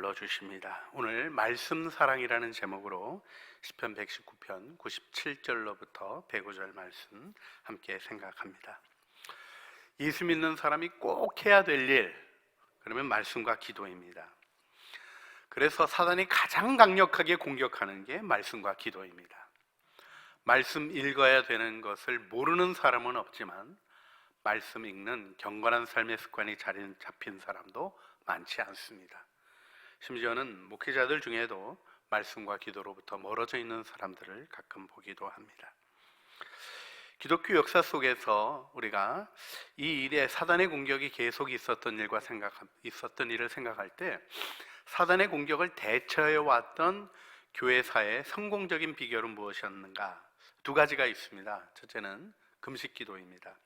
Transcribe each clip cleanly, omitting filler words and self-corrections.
불러주십니다. 오늘 말씀 사랑이라는 제목으로 시편 119편 97절로부터 105절 말씀 함께 생각합니다. 예수 믿는 사람이 꼭 해야 될 일, 그러면 말씀과 기도입니다. 그래서 사단이 가장 강력하게 공격하는 게 말씀과 기도입니다. 말씀 읽어야 되는 것을 모르는 사람은 없지만 말씀 읽는 경건한 삶의 습관이 자리 잡힌 사람도 많지 않습니다. 심지어는 목회자들 중에도 말씀과 기도로부터 멀어져 있는 사람들을 가끔 보기도 합니다. 기독교 역사 속에서 우리가 이 일에 사단의 공격이 계속 있었던 일을 생각할 때 사단의 공격을 대처해 왔던 교회사의 성공적인 비결은 무엇이었는가? 두 가지가 있습니다. 첫째는 금식 기도입니다.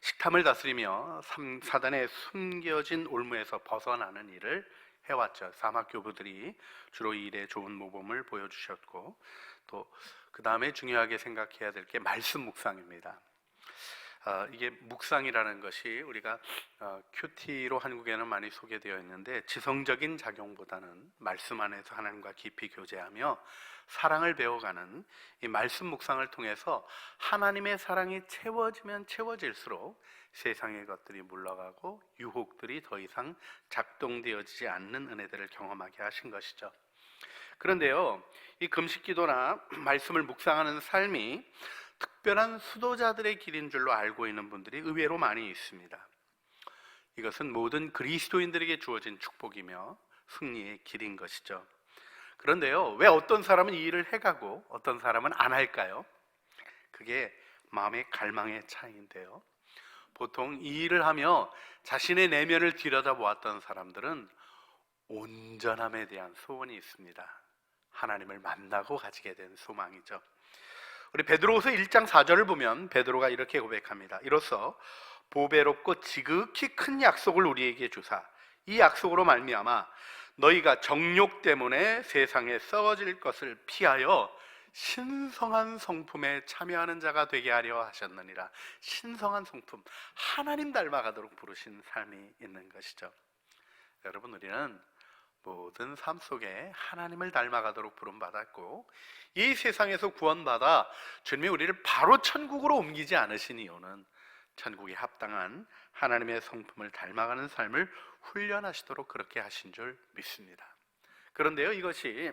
식탐을 다스리며 사단의 숨겨진 올무에서 벗어나는 일을 해왔죠. 사막교부들이 주로 이 일에 좋은 모범을 보여주셨고, 또 그 다음에 중요하게 생각해야 될 게 말씀 묵상입니다. 이게 묵상이라는 것이 우리가 큐티로 한국에는 많이 소개되어 있는데, 지성적인 작용보다는 말씀 안에서 하나님과 깊이 교제하며 사랑을 배워가는 이 말씀 묵상을 통해서 하나님의 사랑이 채워지면 채워질수록 세상의 것들이 물러가고 유혹들이 더 이상 작동되어지지 않는 은혜들을 경험하게 하신 것이죠. 그런데요, 이 금식기도나 말씀을 묵상하는 삶이 특별한 수도자들의 길인 줄로 알고 있는 분들이 의외로 많이 있습니다. 이것은 모든 그리스도인들에게 주어진 축복이며 승리의 길인 것이죠. 그런데요, 왜 어떤 사람은 이 일을 해가고 어떤 사람은 안 할까요? 그게 마음의 갈망의 차이인데요, 보통 이 일을 하며 자신의 내면을 들여다보았던 사람들은 온전함에 대한 소원이 있습니다. 하나님을 만나고 가지게 된 소망이죠. 우리 베드로후서 1장 4절을 보면 베드로가 이렇게 고백합니다. 이로써 보배롭고 지극히 큰 약속을 우리에게 주사 이 약속으로 말미암아 너희가 정욕 때문에 세상에 썩어질 것을 피하여 신성한 성품에 참여하는 자가 되게 하려 하셨느니라. 신성한 성품, 하나님 닮아가도록 부르신 삶이 있는 것이죠. 여러분, 우리는 모든 삶 속에 하나님을 닮아가도록 부름받았고, 이 세상에서 구원받아 주님이 우리를 바로 천국으로 옮기지 않으신 이유는 천국에 합당한 하나님의 성품을 닮아가는 삶을 훈련하시도록 그렇게 하신 줄 믿습니다. 그런데요, 이것이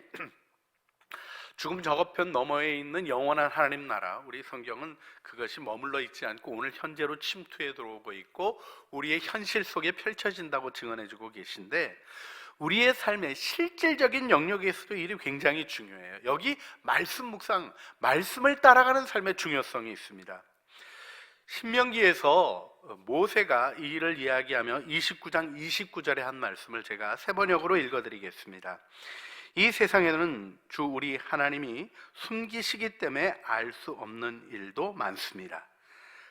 죽음 저거편 너머에 있는 영원한 하나님 나라, 우리 성경은 그것이 머물러 있지 않고 오늘 현재로 침투해 들어오고 있고 우리의 현실 속에 펼쳐진다고 증언해주고 계신데, 우리의 삶의 실질적인 영역에서도 일이 굉장히 중요해요. 여기 말씀 묵상, 말씀을 따라가는 삶의 중요성이 있습니다. 신명기에서 모세가 이 일을 이야기하며 29장 29절에 한 말씀을 제가 세 번역으로 읽어드리겠습니다. 이 세상에는 주 우리 하나님이 숨기시기 때문에 알 수 없는 일도 많습니다.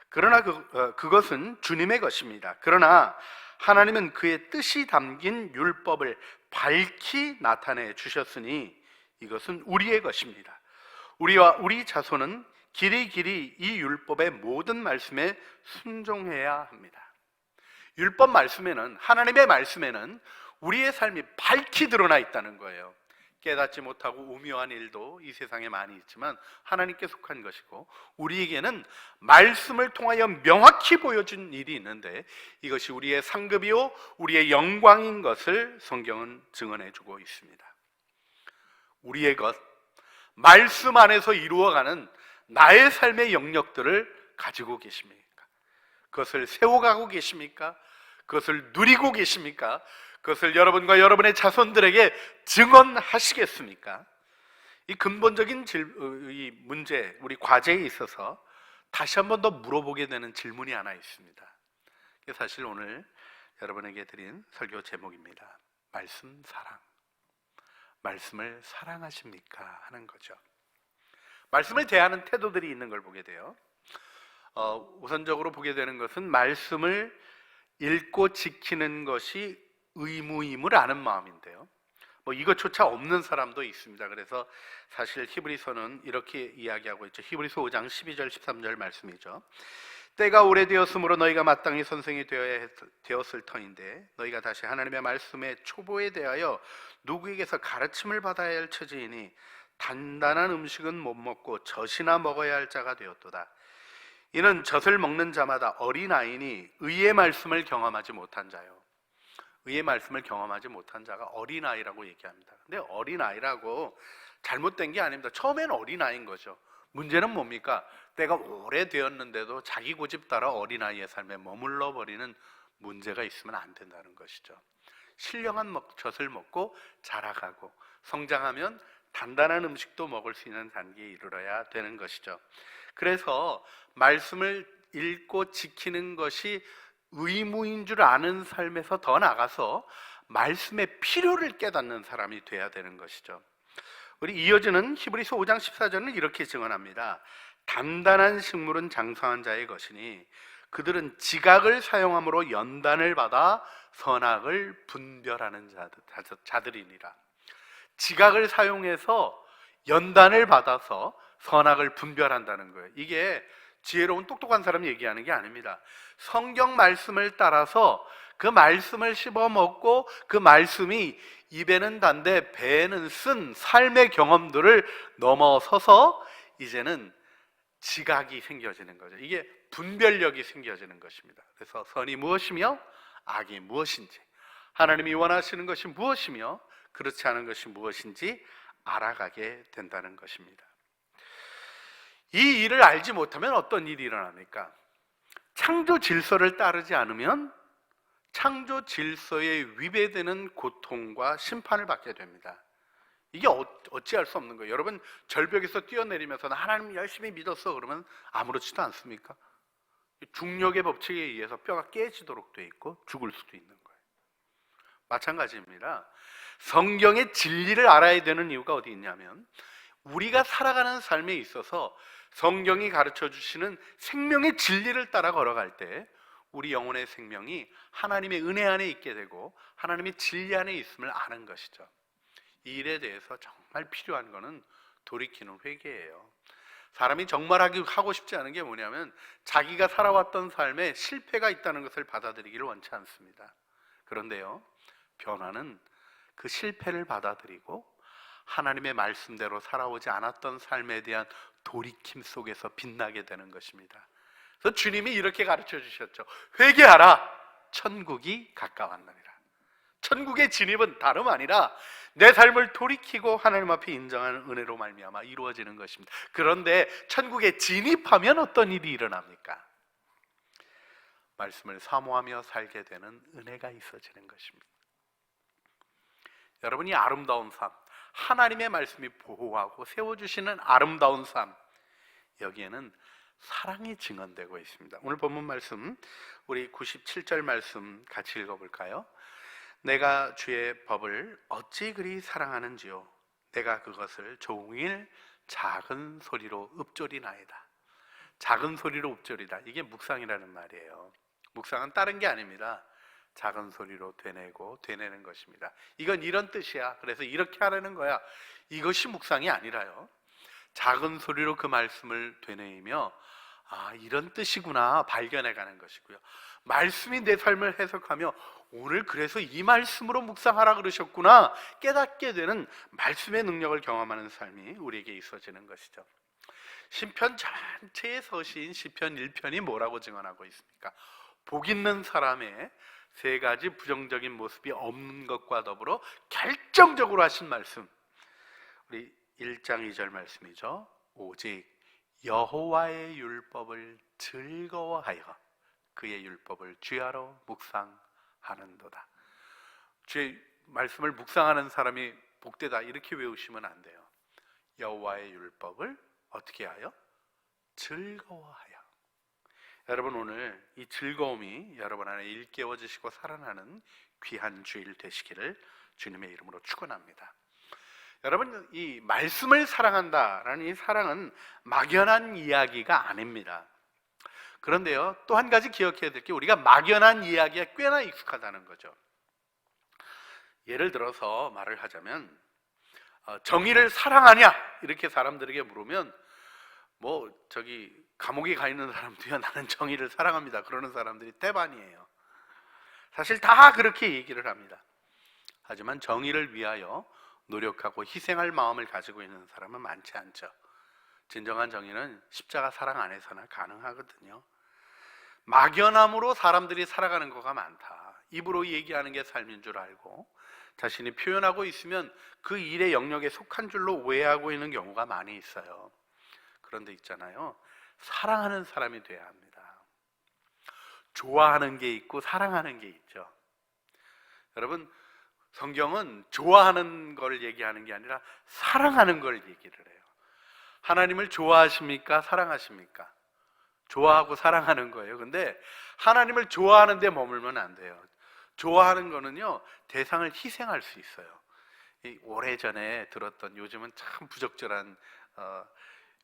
그러나 그것은 주님의 것입니다. 그러나 하나님은 그의 뜻이 담긴 율법을 밝히 나타내 주셨으니 이것은 우리의 것입니다. 우리와 우리 자손은 길이 이 율법의 모든 말씀에 순종해야 합니다. 율법 말씀에는, 하나님의 말씀에는 우리의 삶이 밝히 드러나 있다는 거예요. 깨닫지 못하고 오묘한 일도 이 세상에 많이 있지만 하나님께 속한 것이고, 우리에게는 말씀을 통하여 명확히 보여준 일이 있는데 이것이 우리의 상급이요 우리의 영광인 것을 성경은 증언해주고 있습니다. 우리의 것, 말씀 안에서 이루어가는 나의 삶의 영역들을 가지고 계십니까? 그것을 세워가고 계십니까? 그것을 누리고 계십니까? 그것을 여러분과 여러분의 자손들에게 증언하시겠습니까? 이 근본적인 이 문제, 우리 과제에 있어서 다시 한 번 더 물어보게 되는 질문이 하나 있습니다. 이게 사실 오늘 여러분에게 드린 설교 제목입니다. 말씀 사랑. 말씀을 사랑하십니까? 하는 거죠. 말씀을 대하는 태도들이 있는 걸 보게 돼요. 우선적으로 보게 되는 것은 말씀을 읽고 지키는 것이 의무임을 아는 마음인데요, 이것조차 없는 사람도 있습니다. 그래서 사실 히브리서는 이렇게 이야기하고 있죠. 히브리서 5장 12절 13절 말씀이죠. 때가 오래되었으므로 너희가 마땅히 선생이 되었을 터인데 너희가 다시 하나님의 말씀의 초보에 대하여 누구에게서 가르침을 받아야 할 처지이니 단단한 음식은 못 먹고 젖이나 먹어야 할 자가 되었도다. 이는 젖을 먹는 자마다 어린아이니 의의 말씀을 경험하지 못한 자요. 의의 말씀을 경험하지 못한 자가 어린아이라고 얘기합니다. 근데 어린아이라고 잘못된 게 아닙니다. 처음에는 어린아이인 거죠. 문제는 뭡니까? 때가 오래되었는데도 자기 고집 따라 어린아이의 삶에 머물러 버리는 문제가 있으면 안 된다는 것이죠. 신령한 젖을 먹고 자라가고 성장하면 단단한 음식도 먹을 수 있는 단계에 이르러야 되는 것이죠. 그래서 말씀을 읽고 지키는 것이 의무인 줄 아는 삶에서 더 나아가서 말씀의 필요를 깨닫는 사람이 돼야 되는 것이죠. 우리 이어지는 히브리서 5장 14절은 이렇게 증언합니다. 단단한 식물은 장성한 자의 것이니 그들은 지각을 사용함으로 연단을 받아 선악을 분별하는 자들이니라. 지각을 사용해서 연단을 받아서 선악을 분별한다는 거예요. 이게 지혜로운 똑똑한 사람이 얘기하는 게 아닙니다. 성경 말씀을 따라서 그 말씀을 씹어먹고 그 말씀이 입에는 단데 배에는 쓴 삶의 경험들을 넘어서서 이제는 지각이 생겨지는 거죠. 이게 분별력이 생겨지는 것입니다. 그래서 선이 무엇이며 악이 무엇인지, 하나님이 원하시는 것이 무엇이며 그렇지 않은 것이 무엇인지 알아가게 된다는 것입니다. 이 일을 알지 못하면 어떤 일이 일어납니까? 창조 질서를 따르지 않으면 창조 질서에 위배되는 고통과 심판을 받게 됩니다. 이게 어찌할 수 없는 거예요. 여러분 절벽에서 뛰어내리면서 하나님 열심히 믿었어 그러면 아무렇지도 않습니까? 중력의 법칙에 의해서 뼈가 깨지도록 돼 있고 죽을 수도 있는 거예요. 마찬가지입니다. 성경의 진리를 알아야 되는 이유가 어디 있냐면 우리가 살아가는 삶에 있어서 성경이 가르쳐 주시는 생명의 진리를 따라 걸어갈 때 우리 영혼의 생명이 하나님의 은혜 안에 있게 되고 하나님의 진리 안에 있음을 아는 것이죠. 이 일에 대해서 정말 필요한 것은 돌이키는 회개예요. 사람이 정말 하고 싶지 않은 게 뭐냐면 자기가 살아왔던 삶에 실패가 있다는 것을 받아들이기를 원치 않습니다. 그런데요, 변화는 그 실패를 받아들이고 하나님의 말씀대로 살아오지 않았던 삶에 대한 돌이킴 속에서 빛나게 되는 것입니다. 그래서 주님이 이렇게 가르쳐 주셨죠. 회개하라, 천국이 가까웠느니라. 천국의 진입은 다름 아니라 내 삶을 돌이키고 하나님 앞에 인정하는 은혜로 말미암아 이루어지는 것입니다. 그런데 천국에 진입하면 어떤 일이 일어납니까? 말씀을 사모하며 살게 되는 은혜가 있어지는 것입니다. 여러분이 아름다운 삶, 하나님의 말씀이 보호하고 세워주시는 아름다운 삶, 여기에는 사랑이 증언되고 있습니다. 오늘 본문 말씀, 우리 97절 말씀 같이 읽어볼까요? 내가 주의 법을 어찌 그리 사랑하는지요 내가 그것을 종일 작은 소리로 읊조리나이다. 작은 소리로 읊조리다, 이게 묵상이라는 말이에요. 묵상은 다른 게 아닙니다. 작은 소리로 되뇌는 것입니다. 이건 이런 뜻이야, 그래서 이렇게 하라는 거야, 이것이 묵상이 아니라요, 작은 소리로 그 말씀을 되뇌이며 이런 뜻이구나 발견해가는 것이고요, 말씀이 내 삶을 해석하며 오늘 그래서 이 말씀으로 묵상하라 그러셨구나 깨닫게 되는 말씀의 능력을 경험하는 삶이 우리에게 있어지는 것이죠. 시편 전체의 서시인 시편 1편이 뭐라고 증언하고 있습니까? 복 있는 사람의 세 가지 부정적인 모습이 없는 것과 더불어 결정적으로 하신 말씀, 우리 1장 2절 말씀이죠. 오직 여호와의 율법을 즐거워하여 그의 율법을 주야로 묵상하는도다. 주의 말씀을 묵상하는 사람이 복되다, 이렇게 외우시면 안 돼요. 여호와의 율법을 어떻게 하여? 즐거워하여. 여러분 오늘 이 즐거움이 여러분 안에 일깨워지시고 살아나는 귀한 주일 되시기를 주님의 이름으로 축원합니다. 여러분 이 말씀을 사랑한다라는 이 사랑은 막연한 이야기가 아닙니다. 그런데요, 또 한 가지 기억해야 될 게 우리가 막연한 이야기에 꽤나 익숙하다는 거죠. 예를 들어서 말을 하자면 정의를 사랑하냐 이렇게 사람들에게 물으면 감옥에 가 있는 사람도요, 나는 정의를 사랑합니다 그러는 사람들이 대반이에요. 사실 다 그렇게 얘기를 합니다. 하지만 정의를 위하여 노력하고 희생할 마음을 가지고 있는 사람은 많지 않죠. 진정한 정의는 십자가 사랑 안에서나 가능하거든요. 막연함으로 사람들이 살아가는 거가 많다. 입으로 얘기하는 게 삶인 줄 알고 자신이 표현하고 있으면 그 일의 영역에 속한 줄로 오해하고 있는 경우가 많이 있어요. 그런데 있잖아요, 사랑하는 사람이 돼야 합니다. 좋아하는 게 있고 사랑하는 게 있죠. 여러분, 성경은 좋아하는 걸 얘기하는 게 아니라 사랑하는 걸 얘기를 해요. 하나님을 좋아하십니까? 사랑하십니까? 좋아하고 사랑하는 거예요. 근데 하나님을 좋아하는 데 머물면 안 돼요. 좋아하는 거는요, 대상을 희생할 수 있어요. 오래전에 들었던, 요즘은 참 부적절한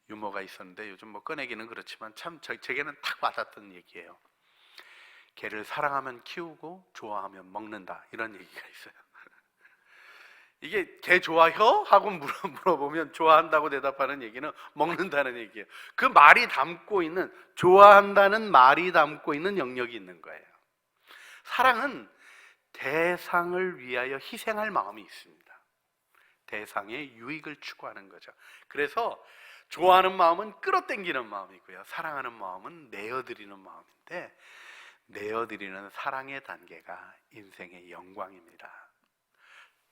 유머가 있었는데 요즘 뭐 꺼내기는 그렇지만 참 제게는 딱 와닿던 얘기예요. 개를 사랑하면 키우고 좋아하면 먹는다, 이런 얘기가 있어요. 이게 개 좋아혀? 하고 물어보면 좋아한다고 대답하는 얘기는 먹는다는 얘기예요. 그 말이 담고 있는, 좋아한다는 말이 담고 있는 영역이 있는 거예요. 사랑은 대상을 위하여 희생할 마음이 있습니다. 대상의 유익을 추구하는 거죠. 그래서 좋아하는 마음은 끌어당기는 마음이고요, 사랑하는 마음은 내어드리는 마음인데, 내어드리는 사랑의 단계가 인생의 영광입니다.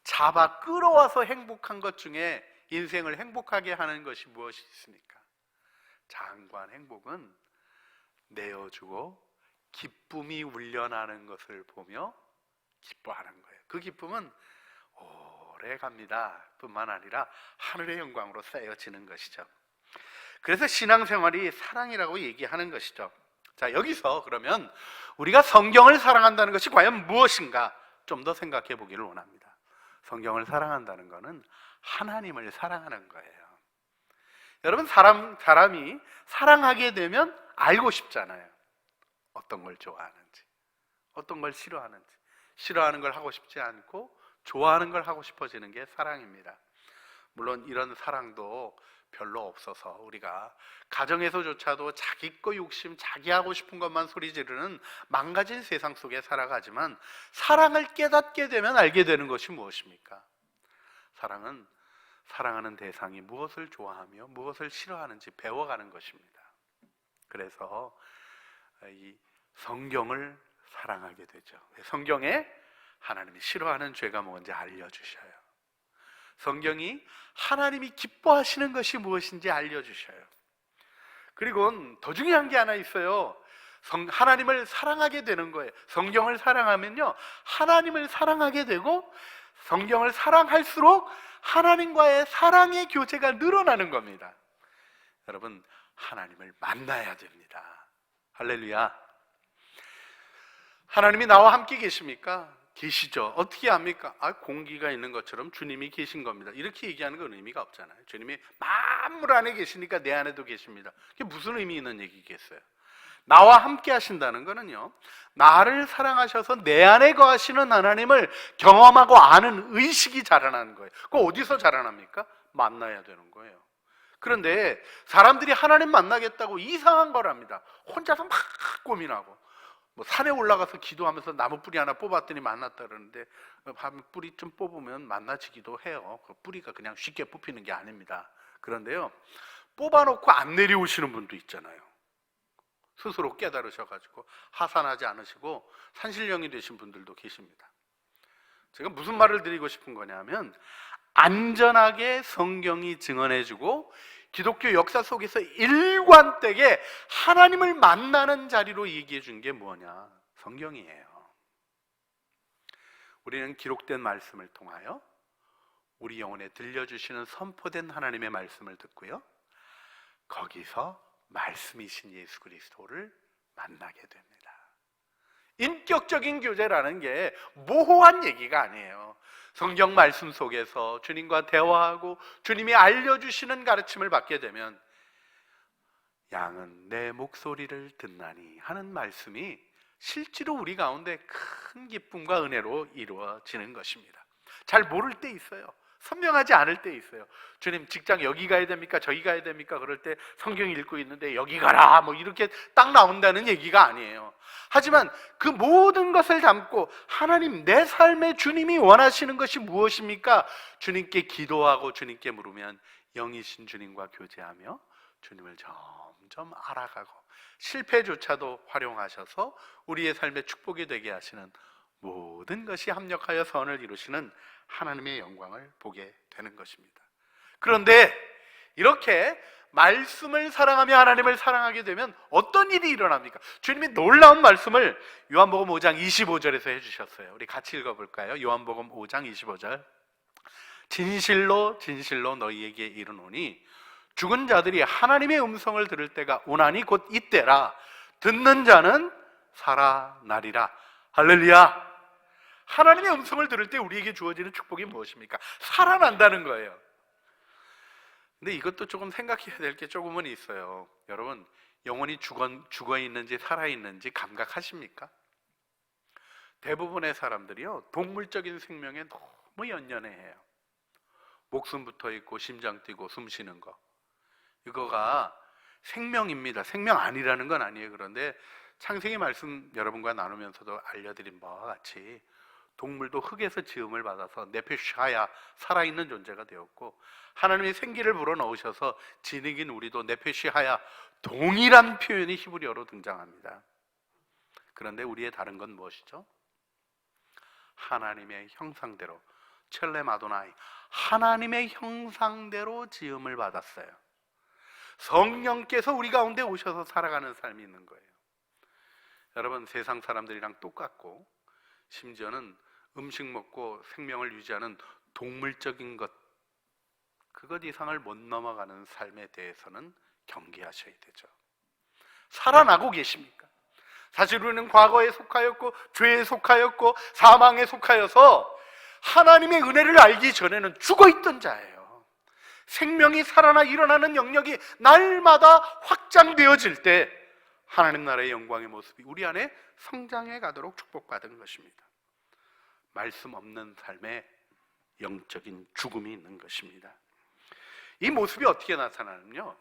잡아 끌어와서 행복한 것 중에 인생을 행복하게 하는 것이 무엇이 있습니까? 장관 행복은 내어주고 기쁨이 울려나는 것을 보며 기뻐하는 거예요. 그 기쁨은 오래 갑니다 뿐만 아니라 하늘의 영광으로 쌓여지는 것이죠. 그래서 신앙생활이 사랑이라고 얘기하는 것이죠. 자, 여기서 그러면 우리가 성경을 사랑한다는 것이 과연 무엇인가 좀 더 생각해 보기를 원합니다. 성경을 사랑한다는 것은 하나님을 사랑하는 거예요. 여러분, 사람이 사랑하게 되면 알고 싶잖아요. 어떤 걸 좋아하는지, 어떤 걸 싫어하는지. 싫어하는 걸 하고 싶지 않고 좋아하는 걸 하고 싶어지는 게 사랑입니다. 물론 이런 사랑도 별로 없어서 우리가 가정에서조차도 자기 거 욕심, 자기 하고 싶은 것만 소리 지르는 망가진 세상 속에 살아가지만, 사랑을 깨닫게 되면 알게 되는 것이 무엇입니까? 사랑은 사랑하는 대상이 무엇을 좋아하며 무엇을 싫어하는지 배워가는 것입니다. 그래서 이 성경을 사랑하게 되죠. 성경에 하나님이 싫어하는 죄가 뭔지 알려주셔요. 성경이 하나님이 기뻐하시는 것이 무엇인지 알려주셔요. 그리고 더 중요한 게 하나 있어요. 하나님을 사랑하게 되는 거예요. 성경을 사랑하면요, 하나님을 사랑하게 되고, 성경을 사랑할수록 하나님과의 사랑의 교제가 늘어나는 겁니다. 여러분, 하나님을 만나야 됩니다. 할렐루야. 하나님이 나와 함께 계십니까? 계시죠. 어떻게 합니까? 공기가 있는 것처럼 주님이 계신 겁니다. 이렇게 얘기하는 건 의미가 없잖아요. 주님이 만물 안에 계시니까 내 안에도 계십니다. 그게 무슨 의미 있는 얘기겠어요? 나와 함께 하신다는 거는요, 나를 사랑하셔서 내 안에 거하시는 하나님을 경험하고 아는 의식이 자라나는 거예요. 그거 어디서 자라납니까? 만나야 되는 거예요. 그런데 사람들이 하나님 만나겠다고 이상한 걸 합니다. 혼자서 막 고민하고, 뭐 산에 올라가서 기도하면서 나무 뿌리 하나 뽑았더니 만났다 그러는데, 뿌리 좀 뽑으면 만나지기도 해요. 그 뿌리가 그냥 쉽게 뽑히는 게 아닙니다. 그런데요, 뽑아놓고 안 내려오시는 분도 있잖아요. 스스로 깨달으셔가지고 하산하지 않으시고 산신령이 되신 분들도 계십니다. 제가 무슨 말을 드리고 싶은 거냐면, 안전하게 성경이 증언해주고 기독교 역사 속에서 일관되게 하나님을 만나는 자리로 얘기해 준 게 뭐냐? 성경이에요. 우리는 기록된 말씀을 통하여 우리 영혼에 들려주시는 선포된 하나님의 말씀을 듣고요, 거기서 말씀이신 예수 그리스도를 만나게 됩니다. 인격적인 교제라는 게 모호한 얘기가 아니에요. 성경 말씀 속에서 주님과 대화하고 주님이 알려주시는 가르침을 받게 되면, 양은 내 목소리를 듣나니 하는 말씀이 실제로 우리 가운데 큰 기쁨과 은혜로 이루어지는 것입니다. 잘 모를 때 있어요. 선명하지 않을 때 있어요. 주님, 직장 여기 가야 됩니까? 저기 가야 됩니까? 그럴 때 성경 읽고 있는데 여기 가라 뭐 이렇게 딱 나온다는 얘기가 아니에요. 하지만 그 모든 것을 담고 하나님, 내 삶에 주님이 원하시는 것이 무엇입니까? 주님께 기도하고 주님께 물으면 영이신 주님과 교제하며 주님을 점점 알아가고 실패조차도 활용하셔서 우리의 삶에 축복이 되게 하시는, 모든 것이 합력하여 선을 이루시는 하나님의 영광을 보게 되는 것입니다. 그런데 이렇게 말씀을 사랑하며 하나님을 사랑하게 되면 어떤 일이 일어납니까? 주님이 놀라운 말씀을 요한복음 5장 25절에서 해주셨어요. 우리 같이 읽어볼까요? 요한복음 5장 25절. 진실로 진실로 너희에게 이르노니 죽은 자들이 하나님의 음성을 들을 때가 오나니 곧 이때라. 듣는 자는 살아나리라. 할렐루야. 하나님의 음성을 들을 때 우리에게 주어지는 축복이 무엇입니까? 살아난다는 거예요. 근데 이것도 조금 생각해야 될 게 조금은 있어요. 여러분, 영혼이 죽어 있는지 살아 있는지 감각하십니까? 대부분의 사람들이요, 동물적인 생명에 너무 연연해해요. 목숨 붙어 있고 심장 뛰고 숨 쉬는 거, 이거가 생명입니다. 생명 아니라는 건 아니에요. 그런데 창세기 말씀 여러분과 나누면서도 알려드린 바와 같이 동물도 흙에서 지음을 받아서 네페시하야, 살아있는 존재가 되었고, 하나님이 생기를 불어넣으셔서 진흙인 우리도 네페시하야, 동일한 표현이 히브리어로 등장합니다. 그런데 우리의 다른 건 무엇이죠? 하나님의 형상대로, 첼렘 아도나이, 하나님의 형상대로 지음을 받았어요. 성령께서 우리 가운데 오셔서 살아가는 삶이 있는 거예요. 여러분, 세상 사람들이랑 똑같고, 심지어는 음식 먹고 생명을 유지하는 동물적인 것, 그것 이상을 못 넘어가는 삶에 대해서는 경계하셔야 되죠. 살아나고 계십니까? 사실 우리는 과거에 속하였고 죄에 속하였고 사망에 속하여서 하나님의 은혜를 알기 전에는 죽어있던 자예요. 생명이 살아나 일어나는 영역이 날마다 확장되어질 때 하나님 나라의 영광의 모습이 우리 안에 성장해 가도록 축복받은 것입니다. 말씀 없는 삶에 영적인 죽음이 있는 것입니다. 이 모습이 어떻게 나타나냐면요,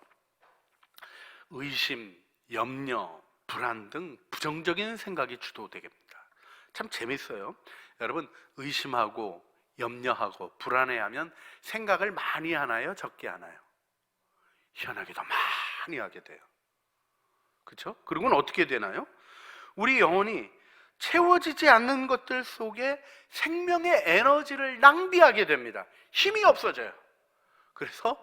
의심, 염려, 불안 등 부정적인 생각이 주도되게 됩니다. 참 재밌어요. 여러분, 의심하고 염려하고 불안해하면 생각을 많이 하나요? 적게 하나요? 희한하게도 많이 하게 돼요. 그렇죠? 그리고는 어떻게 되나요? 우리 영혼이 채워지지 않는 것들 속에 생명의 에너지를 낭비하게 됩니다. 힘이 없어져요. 그래서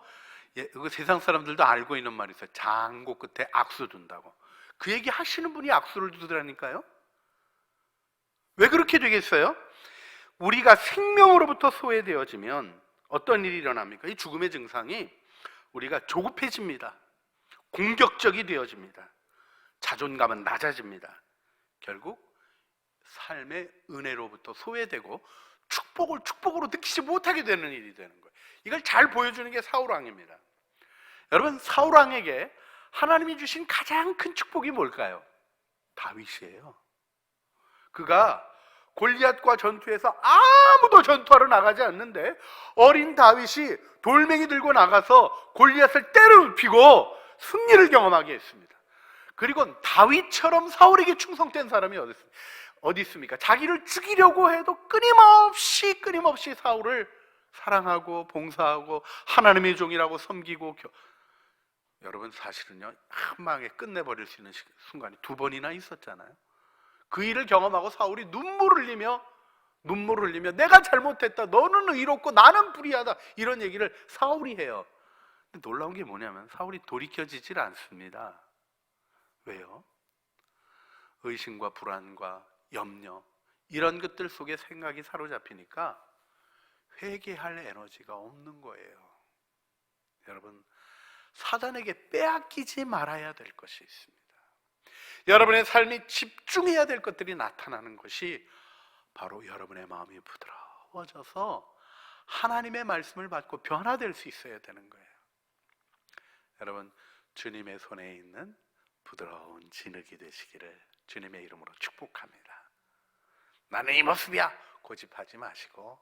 세상 사람들도 알고 있는 말이 있어요. 장고 끝에 악수 둔다고. 그 얘기 하시는 분이 악수를 두더라니까요. 왜 그렇게 되겠어요? 우리가 생명으로부터 소외되어지면 어떤 일이 일어납니까? 이 죽음의 증상이 우리가 조급해집니다. 공격적이 되어집니다. 자존감은 낮아집니다. 결국 삶의 은혜로부터 소외되고 축복을 축복으로 느끼지 못하게 되는 일이 되는 거예요. 이걸 잘 보여주는 게 사울왕입니다. 여러분, 사울왕에게 하나님이 주신 가장 큰 축복이 뭘까요? 다윗이에요. 그가 골리앗과 전투에서 아무도 전투하러 나가지 않는데 어린 다윗이 돌멩이 들고 나가서 골리앗을 때려눕히고 승리를 경험하게 했습니다. 그리고 다윗처럼 사울에게 충성된 사람이 어디 있습니까? 자기를 죽이려고 해도 끊임없이 사울을 사랑하고 봉사하고 하나님의 종이라고 섬기고, 여러분 사실은요, 한 방에 끝내버릴 수 있는 순간이 2번이나 있었잖아요. 그 일을 경험하고 사울이 눈물을 흘리며 내가 잘못했다, 너는 의롭고 나는 불의하다, 이런 얘기를 사울이 해요. 근데 놀라운 게 뭐냐면 사울이 돌이켜지질 않습니다. 왜요? 의심과 불안과 염려, 이런 것들 속에 생각이 사로잡히니까 회개할 에너지가 없는 거예요. 여러분, 사단에게 빼앗기지 말아야 될 것이 있습니다. 여러분의 삶이 집중해야 될 것들이 나타나는 것이 바로 여러분의 마음이 부드러워져서 하나님의 말씀을 받고 변화될 수 있어야 되는 거예요. 여러분, 주님의 손에 있는 부드러운 진흙이 되시기를 주님의 이름으로 축복합니다. 나는 이 모습이야 고집하지 마시고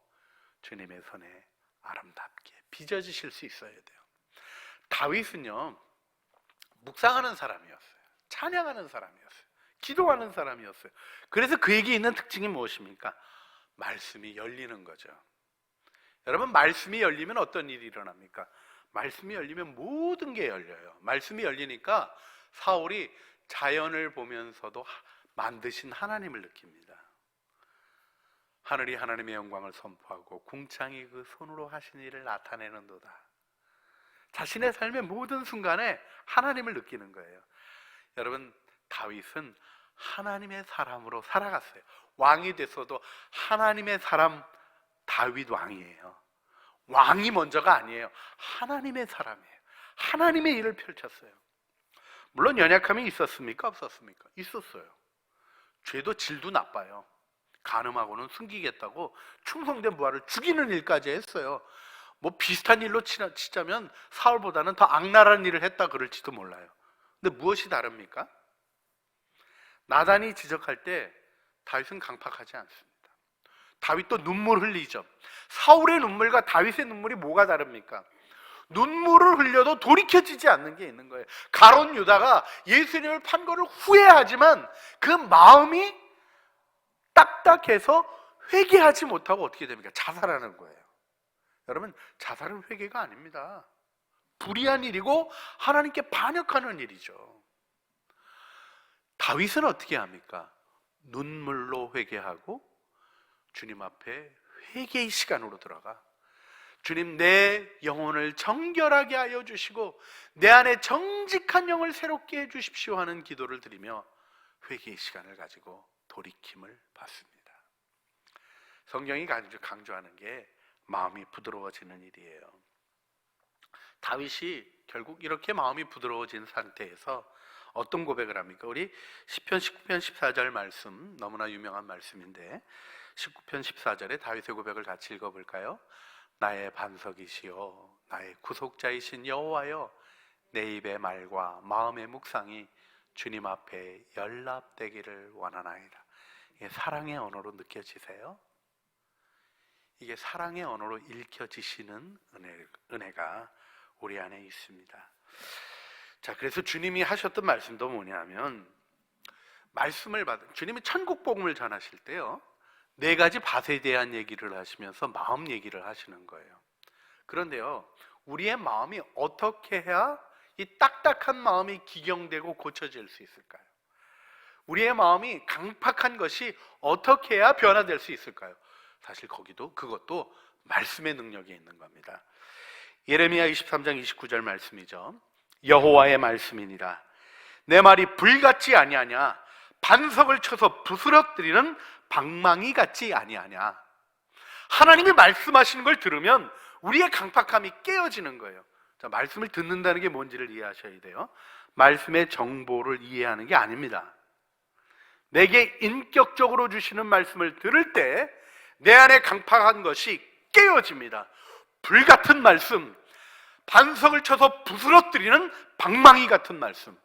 주님의 손에 아름다운 빚어지실 수 있어야 돼요. 다윗은요, 묵상하는 사람이었어요. 찬양하는 사람이었어요. 기도하는 사람이었어요. 그래서 그에게 있는 특징이 무엇입니까? 말씀이 열리는 거죠. 여러분, 말씀이 열리면 어떤 일이 일어납니까? 말씀이 열리면 모든 게 열려요. 말씀이 열리니까 사울이 자연을 보면서도 만드신 하나님을 느낍니다. 하늘이 하나님의 영광을 선포하고 궁창이 그 손으로 하신 일을 나타내는도다. 자신의 삶의 모든 순간에 하나님을 느끼는 거예요. 여러분, 다윗은 하나님의 사람으로 살아갔어요. 왕이 됐어도 하나님의 사람 다윗 왕이에요. 왕이 먼저가 아니에요. 하나님의 사람이에요. 하나님의 일을 펼쳤어요. 물론 연약함이 있었습니까? 없었습니까? 있었어요. 죄도 질도 나빠요. 간음하고는 숨기겠다고 충성된 부하를 죽이는 일까지 했어요. 뭐 비슷한 일로 치자면 사울보다는 더 악랄한 일을 했다 그럴지도 몰라요. 근데 무엇이 다릅니까? 나단이 지적할 때 다윗은 강팍하지 않습니다. 다윗도 눈물 흘리죠. 사울의 눈물과 다윗의 눈물이 뭐가 다릅니까? 눈물을 흘려도 돌이켜지지 않는 게 있는 거예요. 가룟 유다가 예수님을 판 거를 후회하지만 그 마음이 딱딱해서 회개하지 못하고 어떻게 됩니까? 자살하는 거예요. 여러분, 자살은 회개가 아닙니다. 불의한 일이고 하나님께 반역하는 일이죠. 다윗은 어떻게 합니까? 눈물로 회개하고 주님 앞에 회개의 시간으로 들어가. 주님, 내 영혼을 정결하게 하여 주시고 내 안에 정직한 영을 새롭게 해 주십시오 하는 기도를 드리며 회개의 시간을 가지고 돌이킴을 받습니다. 성경이 강조하는 게 마음이 부드러워지는 일이에요. 다윗이 결국 이렇게 마음이 부드러워진 상태에서 어떤 고백을 합니까? 우리 시편 19편 14절 말씀, 너무나 유명한 말씀인데 19편 14절에 다윗의 고백을 같이 읽어볼까요? 나의 반석이시여 나의 구속자이신 여호와여 내 입의 말과 마음의 묵상이 주님 앞에 연락되기를 원하나이다. 이게 사랑의 언어로 느껴지세요? 이게 사랑의 언어로 읽혀지시는 은혜가 우리 안에 있습니다. 자, 그래서 주님이 하셨던 말씀도 뭐냐면 말씀을 받은 주님이 천국 복음을 전하실 때요 4가지 밭에 대한 얘기를 하시면서 마음 얘기를 하시는 거예요. 그런데요 우리의 마음이 어떻게 해야 이 딱딱한 마음이 기경되고 고쳐질 수 있을까요? 우리의 마음이 강팍한 것이 어떻게 해야 변화될 수 있을까요? 사실 그것도 말씀의 능력이 있는 겁니다. 예레미야 23장 29절 말씀이죠. 여호와의 말씀이니라 내 말이 불같지 아니하냐 반석을 쳐서 부스러뜨리는 방망이 같지 아니하냐. 하나님이 말씀하시는 걸 들으면 우리의 강팍함이 깨어지는 거예요. 자, 말씀을 듣는다는 게 뭔지를 이해하셔야 돼요. 말씀의 정보를 이해하는 게 아닙니다. 내게 인격적으로 주시는 말씀을 들을 때 내 안에 강팍한 것이 깨어집니다. 불같은 말씀, 반석을 쳐서 부스러뜨리는 방망이 같은 말씀,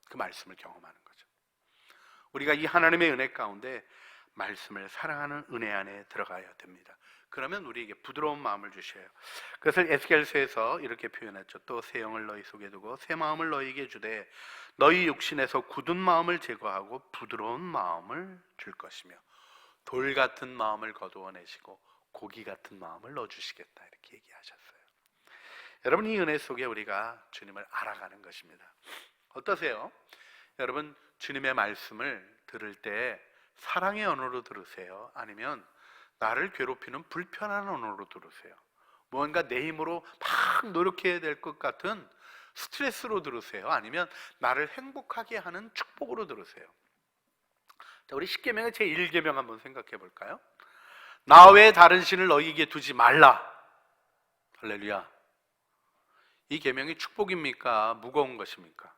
그 말씀을 경험하는 거죠. 우리가 이 하나님의 은혜 가운데 말씀을 사랑하는 은혜 안에 들어가야 됩니다. 그러면 우리에게 부드러운 마음을 주셔요. 그것을 에스겔서에서 이렇게 표현했죠. 또 새 영을 너희 속에 두고 새 마음을 너희에게 주되 너희 육신에서 굳은 마음을 제거하고 부드러운 마음을 줄 것이며 돌 같은 마음을 거두어내시고 고기 같은 마음을 넣어주시겠다 이렇게 얘기하셨어요. 여러분, 이 은혜 속에 우리가 주님을 알아가는 것입니다. 어떠세요? 여러분, 주님의 말씀을 들을 때 사랑의 언어로 들으세요? 아니면 나를 괴롭히는 불편한 언어로 들으세요? 뭔가 내 힘으로 막 노력해야 될 것 같은 스트레스로 들으세요? 아니면 나를 행복하게 하는 축복으로 들으세요? 자, 우리 10계명의 제1계명 한번 생각해 볼까요? 나 외에 다른 신을 너희에게 두지 말라. 할렐루야. 이 계명이 축복입니까? 무거운 것입니까?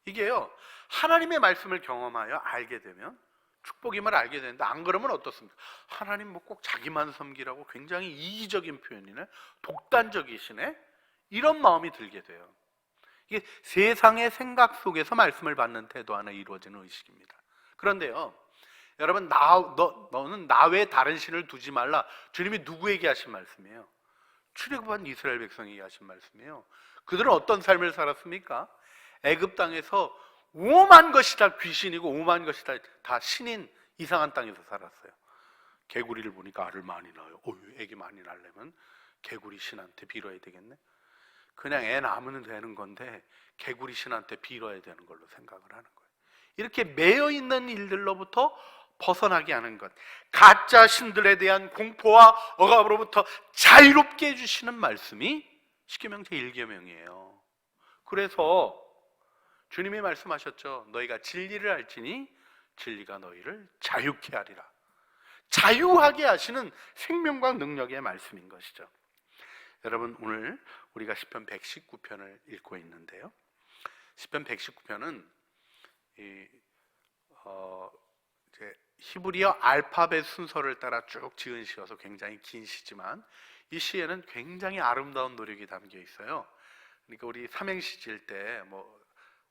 이게요 하나님의 말씀을 경험하여 알게 되면 축복임을 알게 되는데, 안 그러면 어떻습니까? 하나님 뭐 꼭 자기만 섬기라고 굉장히 이기적인 표현이네, 독단적이시네, 이런 마음이 들게 돼요. 이게 세상의 생각 속에서 말씀을 받는 태도 안에 이루어지는 의식입니다. 그런데요 여러분, 너는 나 외에 다른 신을 두지 말라, 주님이 누구에게 하신 말씀이에요? 출애굽한 이스라엘 백성에게 하신 말씀이에요. 그들은 어떤 삶을 살았습니까? 애굽 땅에서 오만 것이 다 귀신이고 오만 것이 다 신인 이상한 땅에서 살았어요. 개구리를 보니까 알을 많이 낳아요. 애기 많이 낳으려면 개구리 신한테 빌어야 되겠네. 그냥 애 낳으면 되는 건데 개구리 신한테 빌어야 되는 걸로 생각을 하는 거예요. 이렇게 매여 있는 일들로부터 벗어나게 하는 것, 가짜 신들에 대한 공포와 억압으로부터 자유롭게 해주시는 말씀이 십계명 제1계명이에요. 그래서 주님이 말씀하셨죠. 너희가 진리를 알지니 진리가 너희를 자유케 하리라. 자유하게 하시는 생명과 능력의 말씀인 것이죠. 여러분, 오늘 우리가 시편 119편을 읽고 있는데요. 시편 119편은 이제 히브리어 알파벳 순서를 따라 쭉 지은 시여서 굉장히 긴 시지만 이 시에는 굉장히 아름다운 노력이 담겨 있어요. 그러니까 우리 삼행시 지을 때 뭐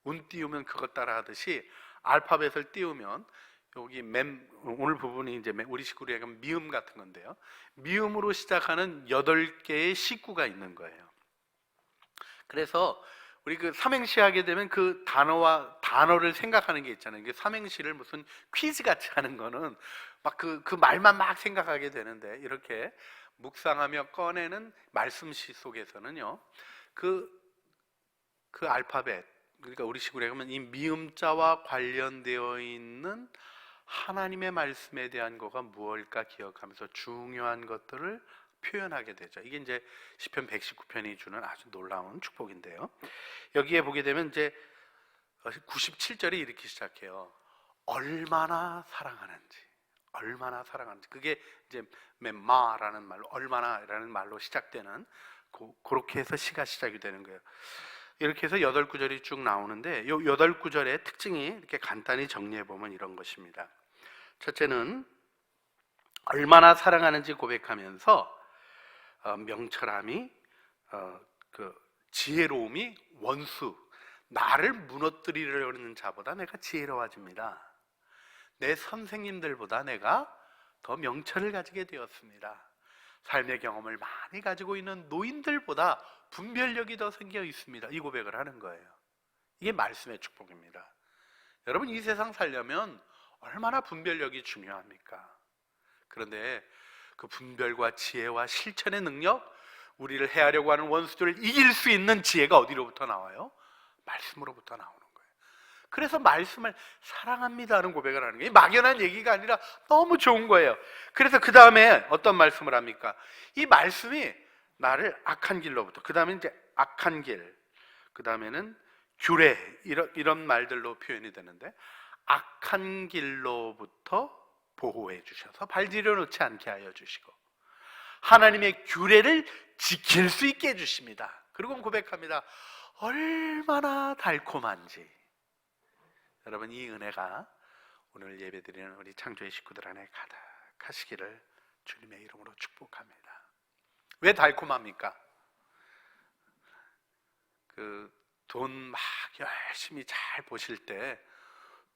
운 띄우면 그것 따라 하듯이 알파벳을 띄우면 여기 오늘 부분이 이제 우리 식구로 얘기하면 미음 같은 건데요. 미음으로 시작하는 8개의 식구가 있는 거예요. 그래서 우리 그 삼행시 하게 되면 그 단어를 생각하는 게 있잖아요. 삼행시를 무슨 퀴즈 같이 하는 거는 막 그 말만 막 생각하게 되는데, 이렇게 묵상하며 꺼내는 말씀시 속에서는요, 그 알파벳, 그러니까 우리 식으로 하면 이 미음자와 관련되어 있는 하나님의 말씀에 대한 거가 무엇일까 기억하면서 중요한 것들을 표현하게 되죠. 이게 이제 시편 119편이 주는 아주 놀라운 축복인데요. 여기에 보게 되면 이제 97절이 이렇게 시작해요. 얼마나 사랑하는지, 얼마나 사랑하는지. 그게 이제 마라는 말로, 얼마나라는 말로 시작되는, 그렇게 해서 시가 시작이 되는 거예요. 이렇게 해서 8구절이 쭉 나오는데, 이 8구절의 특징이 이렇게 간단히 정리해 보면 이런 것입니다. 첫째는 얼마나 사랑하는지 고백하면서 명철함이, 지혜로움이 원수, 나를 무너뜨리려는 자보다 내가 지혜로워집니다. 내 선생님들보다 내가 더 명철을 가지게 되었습니다. 삶의 경험을 많이 가지고 있는 노인들보다 분별력이 더 생겨 있습니다. 이 고백을 하는 거예요. 이게 말씀의 축복입니다. 여러분, 이 세상 살려면 얼마나 분별력이 중요합니까? 그런데 그 분별과 지혜와 실천의 능력, 우리를 해하려고 하는 원수들을 이길 수 있는 지혜가 어디로부터 나와요? 말씀으로부터 나오는 거예요. 그래서 말씀을 사랑합니다라는 고백을 하는 게 막연한 얘기가 아니라 너무 좋은 거예요. 그래서 그 다음에 어떤 말씀을 합니까? 이 말씀이 나를 악한 길로부터, 그 다음에 이제 악한 길, 그 다음에는 규례, 이런 말들로 표현이 되는데, 악한 길로부터 보호해 주셔서 발디뎌 놓지 않게 하여 주시고 하나님의 규례를 지킬 수 있게 해주십니다. 그리고 고백합니다. 얼마나 달콤한지. 여러분, 이 은혜가 오늘 예배드리는 우리 창조의 식구들 안에 가득하시기를 주님의 이름으로 축복합니다. 왜 달콤합니까? 돈 막 열심히 잘 보실 때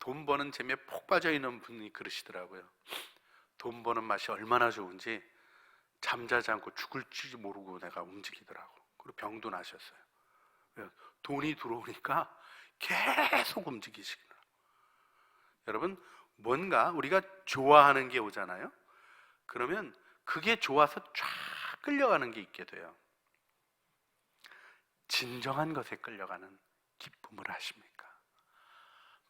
돈 버는 재미에 폭 빠져 있는 분이 그러시더라고요. 돈 버는 맛이 얼마나 좋은지 잠자지 않고 죽을지 모르고 내가 움직이더라고. 그리고 병도 나셨어요. 돈이 들어오니까 계속 움직이시더라고요. 여러분, 뭔가 우리가 좋아하는 게 오잖아요. 그러면 그게 좋아서 쫙 끌려가는 게 있게 돼요. 진정한 것에 끌려가는 기쁨을 아십니까?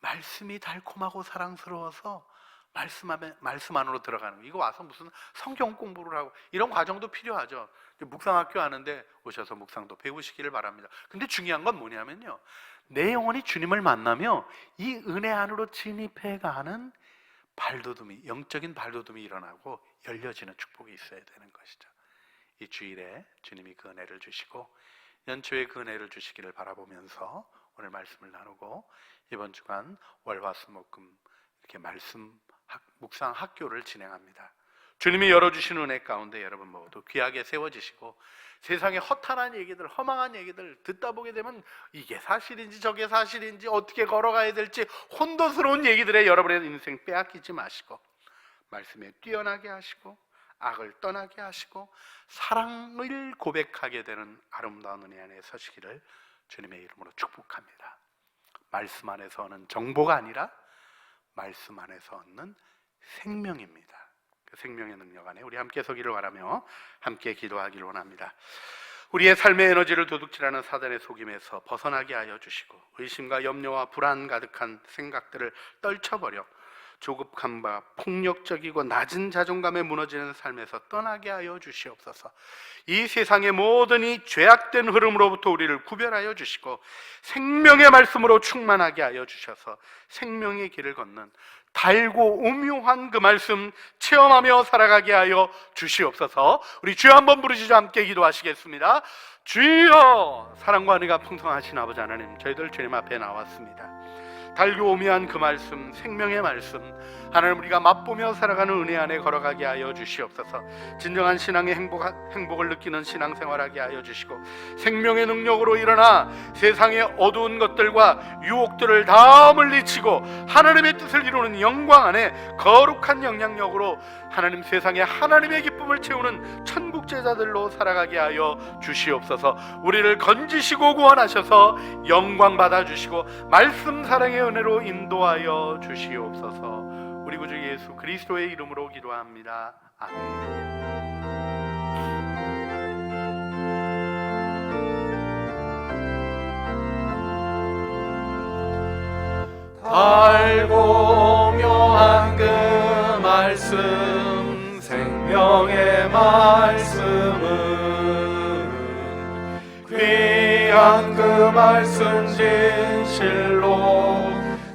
말씀이 달콤하고 사랑스러워서 말씀 안으로 들어가는 거예요. 이거 와서 무슨 성경 공부를 하고 이런 과정도 필요하죠. 묵상학교 하는데 오셔서 묵상도 배우시기를 바랍니다. 근데 중요한 건 뭐냐면요, 내 영혼이 주님을 만나며 이 은혜 안으로 진입해가는 발돋움이, 영적인 발돋움이 일어나고 열려지는 축복이 있어야 되는 것이죠. 이 주일에 주님이 그 은혜를 주시고 연초에 그 은혜를 주시기를 바라보면서 오늘 말씀을 나누고, 이번 주간 월화수목금 이렇게 묵상 학교를 진행합니다. 주님이 열어주신 은혜 가운데 여러분 모두 귀하게 세워지시고, 세상의 허탄한 얘기들, 허망한 얘기들 듣다 보게 되면 이게 사실인지 저게 사실인지 어떻게 걸어가야 될지 혼돈스러운 얘기들에 여러분의 인생 빼앗기지 마시고 말씀에 뛰어나게 하시고 악을 떠나게 하시고 사랑을 고백하게 되는 아름다운 은혜 안에 서시기를 주님의 이름으로 축복합니다. 말씀 안에서 얻는 정보가 아니라 말씀 안에서 얻는 생명입니다. 그 생명의 능력 안에 우리 함께 서기를 바라며 함께 기도하기를 원합니다. 우리의 삶의 에너지를 도둑질하는 사단의 속임에서 벗어나게 하여 주시고 의심과 염려와 불안 가득한 생각들을 떨쳐버려 조급함과 폭력적이고 낮은 자존감에 무너지는 삶에서 떠나게 하여 주시옵소서. 이 세상의 모든 이 죄악된 흐름으로부터 우리를 구별하여 주시고 생명의 말씀으로 충만하게 하여 주셔서 생명의 길을 걷는 달고 오묘한 그 말씀 체험하며 살아가게 하여 주시옵소서. 우리 주여 한번 부르시죠. 함께 기도하시겠습니다. 주여, 사랑과 은혜가 풍성하신 아버지 하나님, 저희들 주님 앞에 나왔습니다. 달고 오묘한 그 말씀, 생명의 말씀, 하나님 우리가 맛보며 살아가는 은혜 안에 걸어가게 하여 주시옵소서. 진정한 신앙의 행복을 느끼는 신앙생활하게 하여 주시고 생명의 능력으로 일어나 세상의 어두운 것들과 유혹들을 다 물리치고 하나님의 뜻을 이루는 영광 안에 거룩한 영향력으로 하나님 세상에 하나님의 기쁨을 채우는 천국 제자들로 살아가게 하여 주시옵소서. 우리를 건지시고 구원하셔서 영광 받아주시고 말씀 사랑의 은혜로 인도하여 주시옵소서. 우리 구주 예수 그리스도의 이름으로 기도합니다. 아멘. 달고 묘한 그 말씀, 생명의 말씀은 귀한 그 말씀 진실로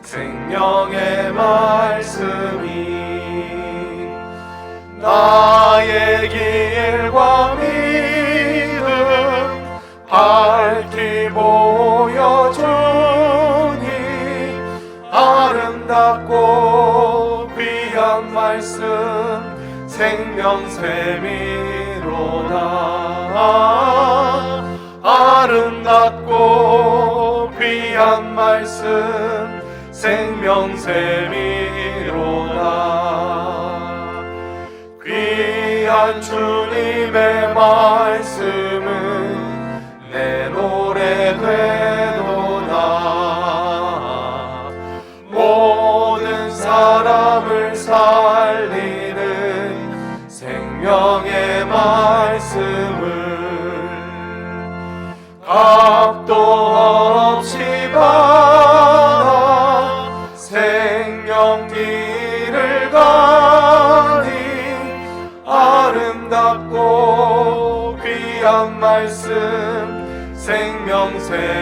생명의 말씀이 나의 길과 믿음 밝히 보여주니 아름답고 귀한 말씀 생명샘이로다. 아름답고 귀한 말씀 생명샘이로다. 귀한 주님의 말씀은 내 노래 되도다. 모든 사람을 살리는 생명의 말씀을 값도 없이 받아 생명길을 가니 아름답고 귀한 말씀 생명샘이로다.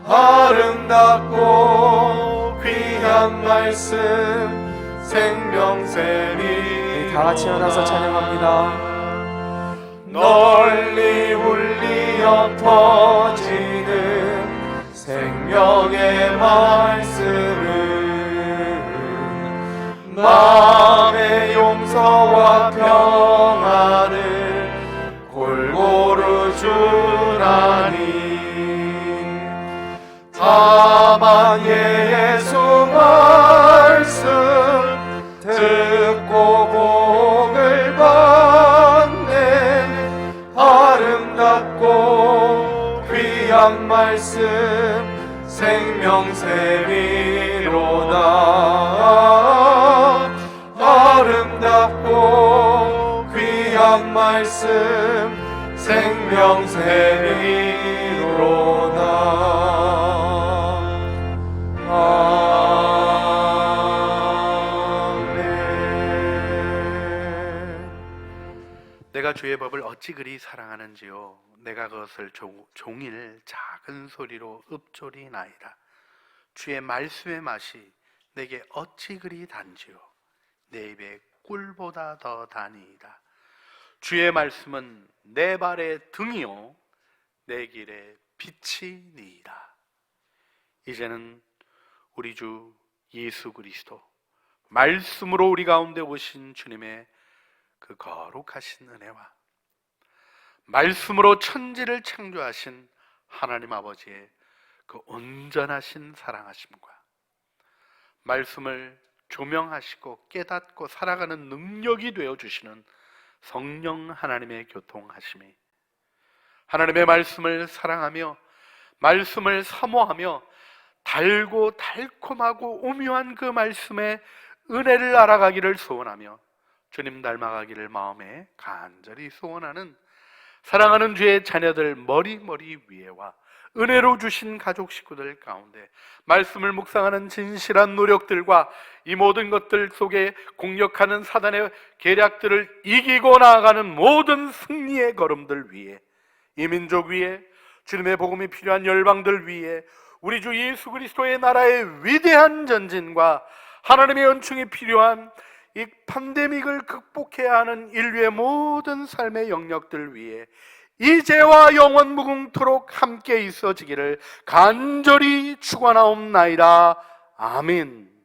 아름답고 귀한 말씀 생명샘이로다. 다 같이 일어나서 찬양합니다. 널리 울리어 퍼지는 생명의 말씀은 마음의 용서와 평안을 골고루 주나니 다만 예수 말씀 듣고 복을 받네. 아름답고 귀한 말씀 생명샘이로다. 아름답고 귀한 말씀 생명샘이로다. 내가 주의 법을 어찌 그리 사랑하는지요. 내가 그것을 종일 작은 소리로 읊조리나이다. 주의 말씀의 맛이 내게 어찌 그리 단지요. 내 입에 꿀보다 더 다니이다. 주의 말씀은 내 발의 등이요 내 길에 빛이니이다. 이제는 우리 주 예수 그리스도 말씀으로 우리 가운데 오신 주님의 그 거룩하신 은혜와 말씀으로 천지를 창조하신 하나님 아버지의 그 온전하신 사랑하심과 말씀을 조명하시고 깨닫고 살아가는 능력이 되어주시는 성령 하나님의 교통하심이, 하나님의 말씀을 사랑하며 말씀을 사모하며 달고 달콤하고 오묘한 그 말씀의 은혜를 알아가기를 소원하며 주님 닮아가기를 마음에 간절히 소원하는 사랑하는 주의 자녀들 머리 위에와 은혜로 주신 가족 식구들 가운데 말씀을 묵상하는 진실한 노력들과 이 모든 것들 속에 공격하는 사단의 계략들을 이기고 나아가는 모든 승리의 걸음들 위에, 이 민족 위에, 주님의 복음이 필요한 열방들 위에, 우리 주 예수 그리스도의 나라의 위대한 전진과 하나님의 은총이 필요한 이 팬데믹을 극복해야 하는 인류의 모든 삶의 영역들 위에 이제와 영원 무궁토록 함께 있어지기를 간절히 축원하옵나이다. 아멘.